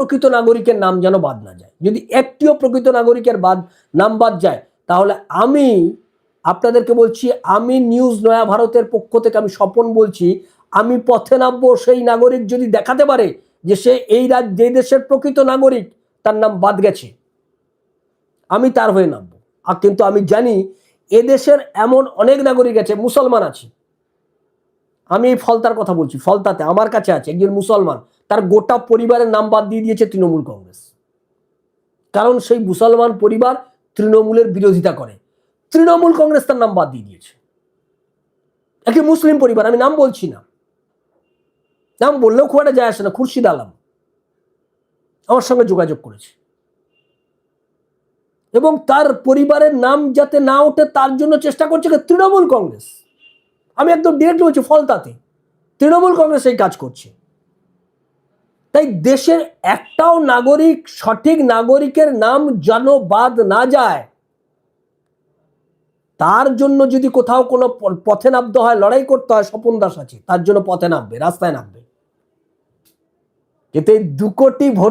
প্রকৃত নাগরিকের নাম যেন বাদ না যায়। যদি একটিও প্রকৃত নাগরিকের নাম বাদ যায়, তাহলে আমি আপনাদেরকে বলছি, আমি নিউজ নয়া ভারতের পক্ষ থেকে আমি স্বপন বলছি, আমি পথে নামবো সেই নাগরিক যদি দেখাতে পারে যে সে এই যে দেশের প্রকৃত নাগরিক, তার নাম বাদ গেছে, আমি তার হয়ে নামবো। আর কিন্তু আমি জানি এদেশের এমন অনেক নাগরিক আছে, মুসলমান আছে, আমি এই ফলতার কথা বলছি, ফলতাতে আমার কাছে আছে একজন মুসলমান, তার গোটা পরিবারের নাম বাদ দিয়ে দিয়েছে তৃণমূল কংগ্রেস। কারণ সেই মুসলমান পরিবার তৃণমূলের বিরোধিতা করে, তৃণমূল কংগ্রেস তার নাম বাদ দিয়ে দিয়েছে। একটি মুসলিম পরিবার, আমি নাম বলছি না, নাম বললেও খুব একটা যায় আসে না, খুরশিদ আলম আমার সঙ্গে যোগাযোগ করেছে এবং তার পরিবারের নাম যাতে না ওঠে তার জন্য চেষ্টা করছে তৃণমূল কংগ্রেস। আমি একদম ডিরেক্ট বলছি, ফলতাতে তৃণমূল কংগ্রেস এই কাজ করছে। তাই দেশের একটাও নাগরিক, সঠিক নাগরিকের নাম যেন বাদ না যায়, তার জন্য যদি কোথাও কোনো পথে নামতে হয়, লড়াই করতে হয়, স্বপন দাস আছে, তার জন্য পথে নামবে, রাস্তায় নামবে। কিন্তু এই 2 কোটি ভোট